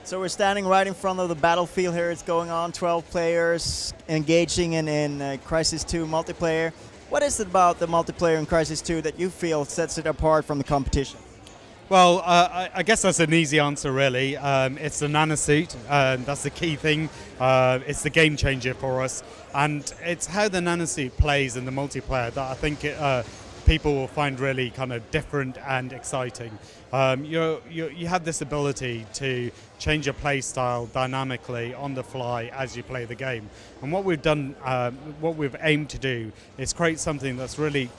So we're standing right in front of the battlefield here. It's going on, 12 players engaging in Crysis 2 multiplayer. What is it about the multiplayer in Crysis 2 that you feel sets it apart from the competition? Well, I guess that's an easy answer, really. It's the nanosuit. That's the key thing. It's the game changer for us. And it's how the nanosuit plays in the multiplayer that I think people will find really kind of different and exciting. You have this ability to change your play style dynamically on the fly as you play the game. And what we've done, what we've aimed to do is create something that's really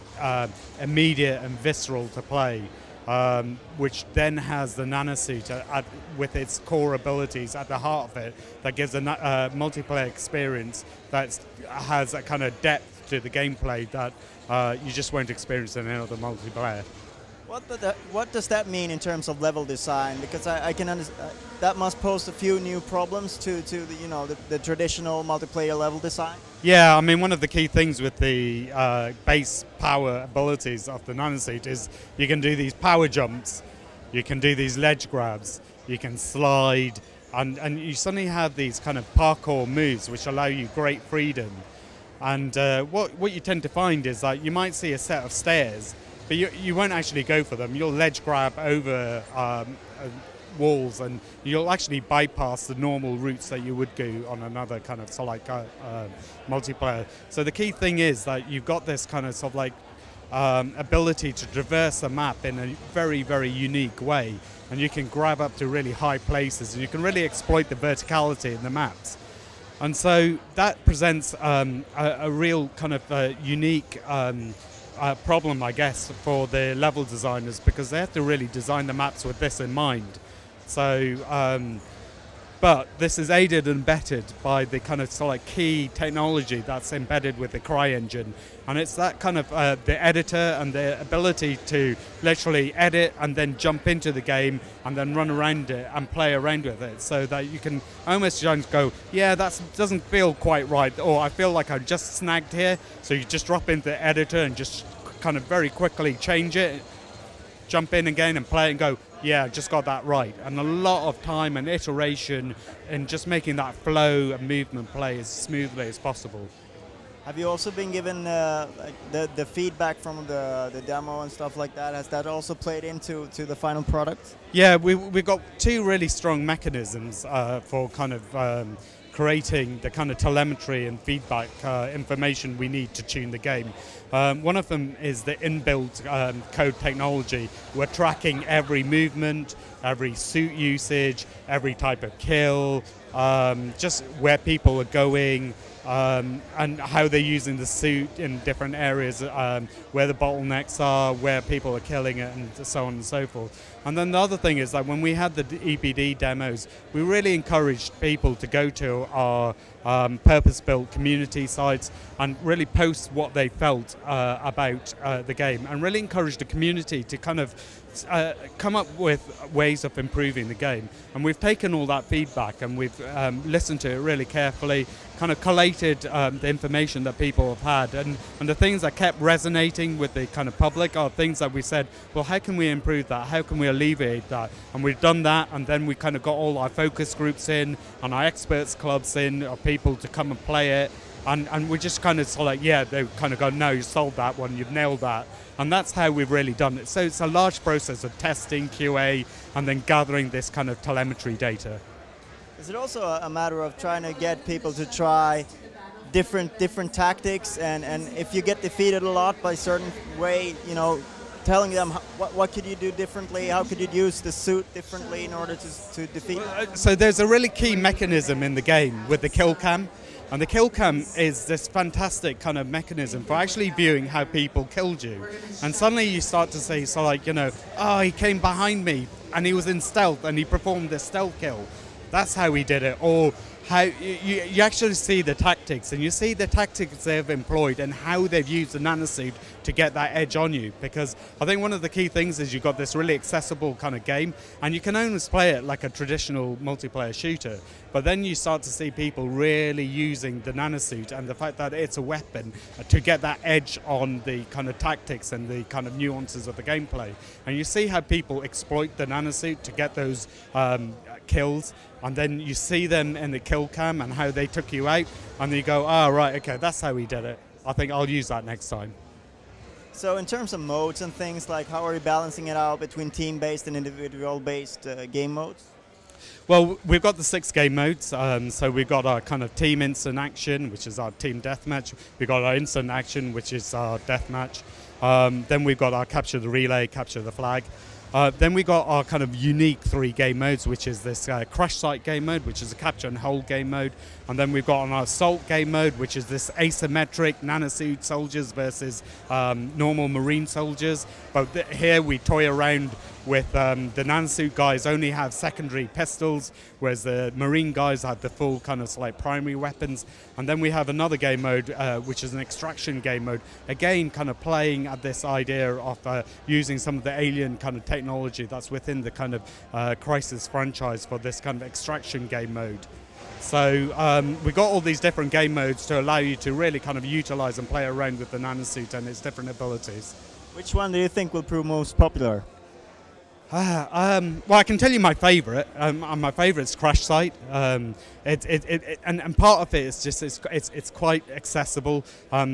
immediate and visceral to play. Which then has the nanosuit with its core abilities at the heart of it, that gives a multiplayer experience that has a kind of depth to the gameplay that you just won't experience in any other multiplayer. What does that mean in terms of level design? Because I can understand that must pose a few new problems to the traditional multiplayer level design. Yeah, I mean, one of the key things with the base power abilities of the nanosuit is you can do these power jumps, you can do these ledge grabs, you can slide, and you suddenly have these kind of parkour moves which allow you great freedom. And what you tend to find is that you might see a set of stairs, but you won't actually go for them. You'll ledge grab over walls, and you'll actually bypass the normal routes that you would go on another kind of multiplayer. So the key thing is that you've got this kind of ability to traverse the map in a very, very unique way, and you can grab up to really high places, and you can really exploit the verticality in the maps. And so that presents a real kind of unique problem, I guess, for the level designers, because they have to really design the maps with this in mind. So, but this is aided and abetted by the kind of key technology that's embedded with the CryEngine, and it's that kind of the editor and the ability to literally edit and then jump into the game and then run around it and play around with it, so that you can almost just go, yeah, that doesn't feel quite right, or I feel like I just snagged here. So you just drop into the editor and just kind of very quickly change it, jump in again and play it and go, yeah, just got that right. And a lot of time and iteration in just making that flow and movement play as smoothly as possible. Have you also been given the feedback from the demo and stuff like that? Has that also played into the final product? Yeah, we've got two really strong mechanisms for kind of creating the kind of telemetry and feedback information we need to tune the game. One of them is the inbuilt code technology. We're tracking every movement, every suit usage, every type of kill, just where people are going, and how they're using the suit in different areas, where the bottlenecks are, where people are killing it, and so on and so forth. And then the other thing is that when we had the EPD demos, we really encouraged people to go to our purpose-built community sites and really post what they felt about the game, and really encourage the community to kind of come up with ways of improving the game. And we've taken all that feedback and we've listened to it really carefully, kind of collated the information that people have had, and the things that kept resonating with the kind of public are things that we said, well, how can we improve that? How can we alleviate that? And we've done that, and then we kind of got all our focus groups in and our experts clubs in, of people to come and play it. And we just kind of yeah, they kind of go, no, you solved that one, you've nailed that. And that's how we've really done it. So it's a large process of testing, QA, and then gathering this kind of telemetry data. Is it also a matter of trying to get people to try different tactics, and if you get defeated a lot by a certain way, telling them what could you do differently, how could you use the suit differently in order to defeat? So there's a really key mechanism in the game with the kill cam. And the kill cam is this fantastic kind of mechanism for actually viewing how people killed you. And suddenly you start to say, oh, he came behind me and he was in stealth and he performed this stealth kill. That's how he did it. Or how you actually see the tactics, and you see the tactics they've employed and how they've used the nanosuit to get that edge on you. Because I think one of the key things is you've got this really accessible kind of game, and you can almost play it like a traditional multiplayer shooter. But then you start to see people really using the nanosuit and the fact that it's a weapon to get that edge on the kind of tactics and the kind of nuances of the gameplay. And you see how people exploit the nanosuit to get those kills, and then you see them in the kill cam and how they took you out, and you go, oh, right, okay, that's how he did it. I think I'll use that next time. So in terms of modes and things, like how are you balancing it out between team-based and individual-based game modes? Well, we've got the 6 game modes. So we've got our kind of team instant action, which is our team deathmatch. We've got our instant action, which is our deathmatch. Then we've got our capture the relay, capture the flag. Then we got our kind of unique 3 game modes, which is this crash site game mode, which is a capture and hold game mode. And then we've got our assault game mode, which is this asymmetric nanosuit soldiers versus normal marine soldiers. But here we toy around with the nanosuit guys only have secondary pistols, whereas the marine guys have the full kind of like primary weapons. And then we have another game mode, which is an extraction game mode, again kind of playing at this idea of using some of the alien kind of technology that's within the kind of Crysis franchise for this kind of extraction game mode. So we've got all these different game modes to allow you to really kind of utilize and play around with the nanosuit and its different abilities. Which one do you think will prove most popular? Well, I can tell you my favourite. My favourite is Crash Site. And part of it is just it's quite accessible.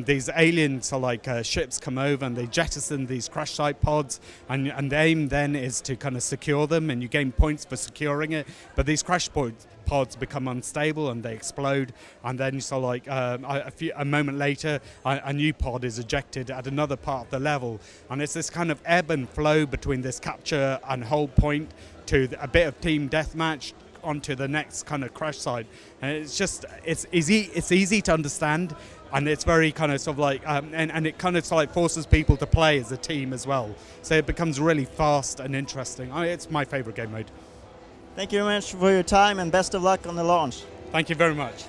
These aliens are like ships come over and they jettison these Crash Site pods, and the aim then is to kind of secure them, and you gain points for securing it. But these crash pods become unstable and they explode, and then so like a moment later a new pod is ejected at another part of the level, and it's this kind of ebb and flow between this capture and hold point to a bit of team deathmatch onto the next kind of crash side, and it's easy to understand, and it's very kind of sort of like and it kind of like forces people to play as a team as well, so it becomes really fast and interesting. It's my favorite game mode. Thank you very much for your time, and best of luck on the launch. Thank you very much.